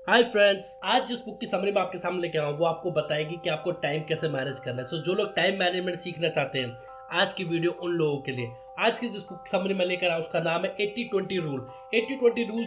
Hi friends, आज जिस book की समरी मैं आपके सामने लेके आया हूँ वो आपको बताएगी कि आपको टाइम कैसे मैनेज करना है। सो जो लोग टाइम मैनेजमेंट सीखना चाहते हैं, आज की वीडियो उन लोगों के लिए। आज की जिस बुक की समरी मैं लेकर आया उसका नाम है 80-20 रूल। 80-20 रूल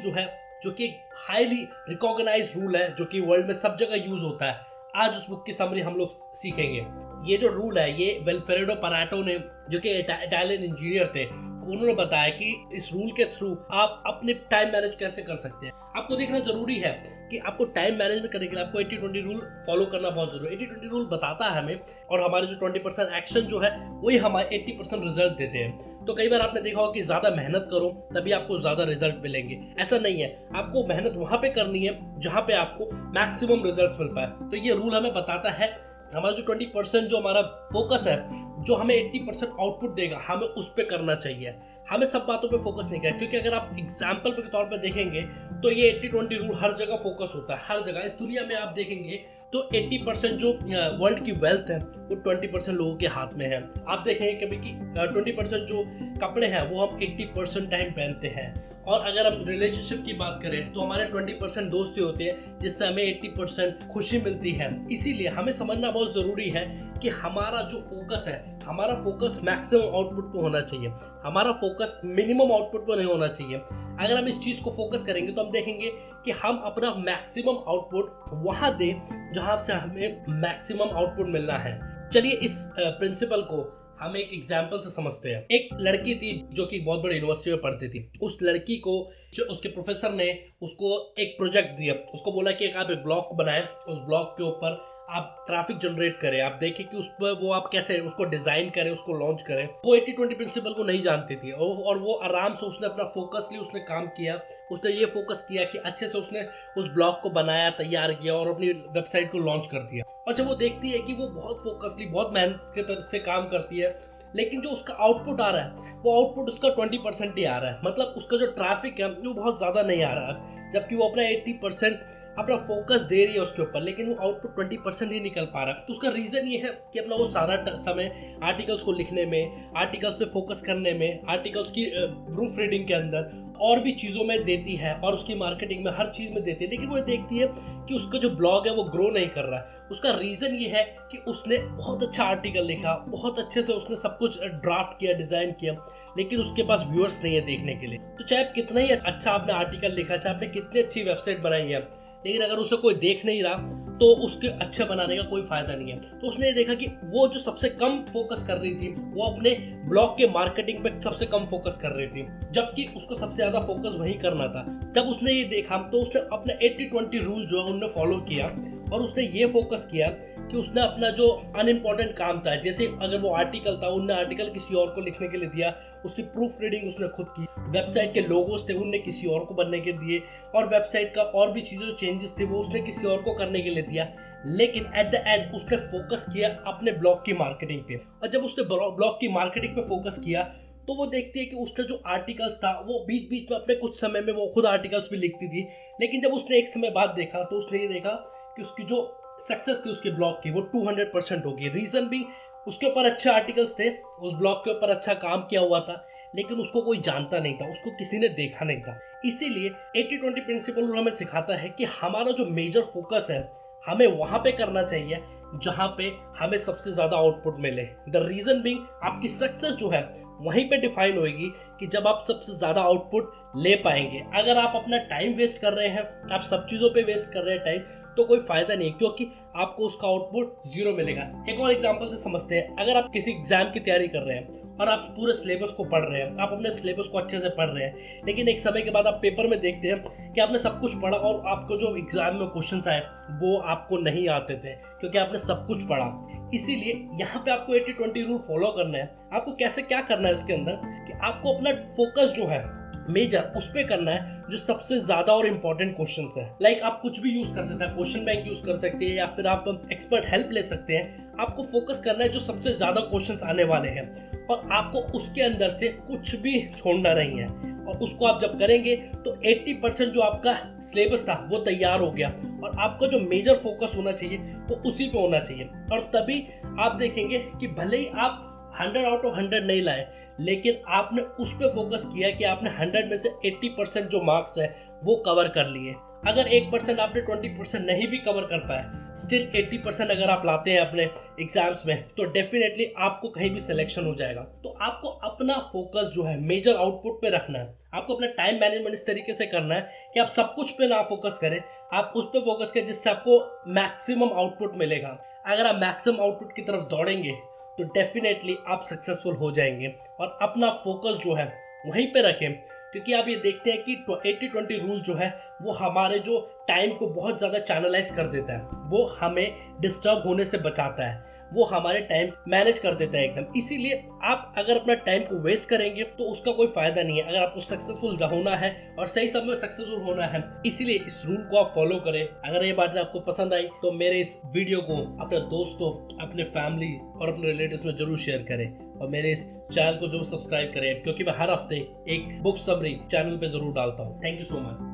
जो कि हाईली रिकॉग्नाइज्ड रूल है, जो कि वर्ल्ड में सब जगह यूज होता है। आज उस बुक की समरी हम लोग सीखेंगे। ये जो रूल है ये विल्फ्रेडो पारेटो ने, जो कि इटालियन इंजीनियर थे, उन्होंने बताया कि इस रूल के थ्रू आप अपने टाइम मैनेज कैसे कर सकते हैं। आपको देखना जरूरी है कि आपको टाइम मैनेजमेंट करने के लिए आपको 80-20 रूल फॉलो करना बहुत जरूरी है। 80-20 रूल बताता है हमें, और हमारे जो 20% एक्शन जो है वही हमारे 80% रिजल्ट देते हैं। तो कई बार आपने देखा होगा कि ज्यादा मेहनत करो तभी आपको ज्यादा रिजल्ट मिलेंगे। ऐसा नहीं है, आपको मेहनत वहां पे करनी है जहां पे आपको मैक्सिमम रिजल्ट मिल पाए। तो ये रूल हमें बताता है हमारा जो 20% जो हमारा फोकस है, जो हमें 80% आउटपुट देगा, हमें उस पर करना चाहिए। हमें सब बातों पे फोकस नहीं करना, क्योंकि अगर आप एग्जाम्पल के तौर पे देखेंगे तो ये 80-20 रूल हर जगह फोकस होता है। हर जगह इस दुनिया में आप देखेंगे तो 80% जो वर्ल्ड की वेल्थ है वो 20% लोगों के हाथ में है। आप देखेंगे कभी कि 20% जो कपड़े हैं वो हम 80% टाइम पहनते हैं। और अगर हम रिलेशनशिप की बात करें तो हमारे 20% दोस्त ही होते हैं जिससे हमें 80% खुशी मिलती है। इसीलिए हमें समझना बहुत ज़रूरी है कि हमारा जो फोकस है, हमारा फोकस मैक्सिमम आउटपुट पे होना चाहिए। हमारा फोकस मिनिमम आउटपुट पे नहीं होना चाहिए। अगर हम इस चीज़ को फोकस करेंगे तो हम देखेंगे कि हम अपना मैक्सिमम आउटपुट वहाँ दें जहाँ से हमें मैक्सिमम आउटपुट मिलना है। चलिए इस प्रिंसिपल को हम एक एग्जाम्पल से समझते हैं। एक लड़की थी जो कि बहुत बड़ी यूनिवर्सिटी में पढ़ती थी। उस लड़की को जो उसके प्रोफेसर ने उसको एक प्रोजेक्ट दिया, उसको बोला कि आप एक ब्लॉग बनाएं, उस ब्लॉग के ऊपर आप ट्रैफिक जनरेट करें, आप देखें कि उस पर वो आप कैसे उसको डिजाइन करें, उसको लॉन्च करें। वो 80-20 प्रिंसिपल को नहीं जानती थी, और वो आराम से उसने अपना फोकस लिया, उसने काम किया। उसने ये फोकस किया कि अच्छे से उसने उस ब्लॉग को बनाया, तैयार किया और अपनी वेबसाइट को लॉन्च कर दिया। और जब वो देखती है कि वो बहुत फोकसली, बहुत मेहनत के तरह से काम करती है, लेकिन जो उसका आउटपुट आ रहा है वो आउटपुट उसका 20% ही आ रहा है। मतलब उसका जो ट्रैफिक है वो बहुत ज़्यादा नहीं आ रहा है, जबकि वो अपना 80% अपना फोकस दे रही है उसके ऊपर, लेकिन वो आउटपुट 20% ही निकल पा रहा है। तो उसका रीज़न ये है कि अपना वो सारा समय आर्टिकल्स को लिखने में, आर्टिकल्स पे फोकस करने में, आर्टिकल्स की प्रूफ रीडिंग के अंदर और भी चीज़ों में देती है, और उसकी मार्केटिंग में, हर चीज़ में देती है। लेकिन वो देखती है कि उसका जो ब्लॉग है वो ग्रो नहीं कर रहा है। उसका रीज़न ये है कि उसने बहुत अच्छा आर्टिकल लिखा, बहुत अच्छे से उसने सब कुछ ड्राफ्ट किया, डिज़ाइन किया, लेकिन उसके पास व्यूअर्स नहीं है देखने के लिए। तो चाहे आप कितना ही अच्छा आपने आर्टिकल लिखा, चाहे आपने कितनी अच्छी वेबसाइट बनाई है, लेकिन अगर उसे कोई देख नहीं रहा तो उसके अच्छे बनाने का कोई फायदा नहीं है। तो उसने ये देखा कि वो जो सबसे कम फोकस कर रही थी वो अपने ब्लॉग के मार्केटिंग पे सबसे कम फोकस कर रही थी, जबकि उसको सबसे ज्यादा फोकस वही करना था। जब उसने ये देखा तो उसने अपना 80-20 रूल जो है उन्होंने फॉलो किया, और उसने ये फोकस किया कि उसने अपना जो अनइम्पॉर्टेंट काम था, जैसे अगर वो आर्टिकल था, उनने आर्टिकल किसी और को लिखने के लिए दिया, उसकी प्रूफ रीडिंग उसने खुद की, वेबसाइट के लोगोस थे उनने किसी और को बनने के दिए, और वेबसाइट का और भी चीज़ें जो चेंजेस थे वो उसने किसी और को करने के लिए दिया। लेकिन एट द एंड उसने फोकस किया अपने ब्लॉग की मार्केटिंग पे। और जब उसने ब्लॉग की मार्केटिंग पे फोकस किया तो वो देखती है कि उसका जो आर्टिकल्स था वो बीच बीच में अपने कुछ समय में वो खुद आर्टिकल्स भी लिखती थी, लेकिन जब उसने एक समय बाद देखा तो उसने ये देखा कि उसकी जो सक्सेस थी उसके ब्लॉग की वो 200% हो गई। रीज़न भी उसके ऊपर अच्छे आर्टिकल्स थे, उस ब्लॉग के ऊपर अच्छा काम किया हुआ था, लेकिन उसको कोई जानता नहीं था, उसको किसी ने देखा नहीं था। इसीलिए 80-20 प्रिंसिपल हमें सिखाता है कि हमारा जो मेजर फोकस है हमें वहां पे करना चाहिए जहां पे हमें सबसे ज्यादा आउटपुट मिले। द रीजन बीइंग आपकी सक्सेस जो है वहीं पे डिफाइन होएगी कि जब आप सबसे ज्यादा आउटपुट ले पाएंगे। अगर आप अपना टाइम वेस्ट कर रहे हैं, आप सब चीजों पे वेस्ट कर रहे हैं टाइम, तो कोई फायदा नहीं, क्योंकि आपको उसका आउटपुट जीरो मिलेगा। एक और एग्जांपल से समझते हैं। अगर आप किसी एग्जाम की तैयारी कर रहे हैं और आप पूरे सिलेबस को पढ़ रहे हैं, आप अपने सिलेबस को अच्छे से पढ़ रहे हैं, लेकिन एक समय के बाद आप पेपर में देखते हैं कि आपने सब कुछ पढ़ा और आपको जो एग्जाम में क्वेश्चंस आए वो आपको नहीं आते थे, क्योंकि आपने सब कुछ पढ़ा। इसीलिए यहाँ पे आपको 80-20 रूल फॉलो करना है। आपको कैसे क्या करना है इसके अंदर कि आपको अपना फोकस जो है मेजर उस पे करना है जो सबसे ज्यादा और इंपॉर्टेंट क्वेश्चंस है। लाइक आप कुछ भी यूज कर सकते हैं, क्वेश्चन बैंक यूज कर सकते हैं, या फिर आप एक्सपर्ट हेल्प ले सकते हैं। आपको फोकस करना है जो सबसे ज्यादा क्वेश्चंस आने वाले हैं, और आपको उसके अंदर से कुछ भी छोड़ना नहीं है। और उसको आप जब करेंगे तो 80% जो आपका सिलेबस था वो तैयार हो गया, और आपका जो मेजर फोकस होना चाहिए वो उसी पे होना चाहिए। और तभी आप देखेंगे कि भले ही आप 100 आउट ऑफ 100 नहीं लाए, लेकिन आपने उस पे फोकस किया कि आपने 100 में से 80% जो मार्क्स है वो कवर कर लिए। अगर 1% आपने 20% नहीं भी कवर कर पाए, स्टिल 80% अगर आप लाते हैं अपने एग्जाम्स में, तो डेफिनेटली आपको कहीं भी सिलेक्शन हो जाएगा। तो आपको अपना फोकस जो है मेजर आउटपुट पे रखना है। आपको अपना टाइम मैनेजमेंट इस तरीके से करना है कि आप सब कुछ पे ना फोकस करें, आप उस पे फोकस करें जिससे आपको मैक्सिमम आउटपुट मिलेगा। अगर आप मैक्सिमम आउटपुट की तरफ दौड़ेंगे तो डेफिनेटली आप सक्सेसफुल हो जाएंगे। और अपना फोकस जो है वहीं पे रखें, क्योंकि आप ये देखते हैं कि 80-20 रूल जो है वो हमारे जो टाइम को बहुत ज़्यादा चैनलाइज कर देता है, वो हमें डिस्टर्ब होने से बचाता है, वो हमारे टाइम मैनेज कर देता है एकदम। इसीलिए आप अगर अपना टाइम को वेस्ट करेंगे तो उसका कोई फायदा नहीं है। अगर आपको सक्सेसफुल होना है और सही समय में सक्सेसफुल होना है, इसीलिए इस रूल को आप फॉलो करें। अगर ये बात आपको पसंद आई तो मेरे इस वीडियो को अपने दोस्तों, अपने फैमिली और अपने रिलेटिव्स में जरूर शेयर करें, और मेरे इस चैनल को जरूर सब्सक्राइब करें, क्योंकि मैं हर हफ्ते एक बुक समरी चैनल पे जरूर डालता हूँ। Thank you so much.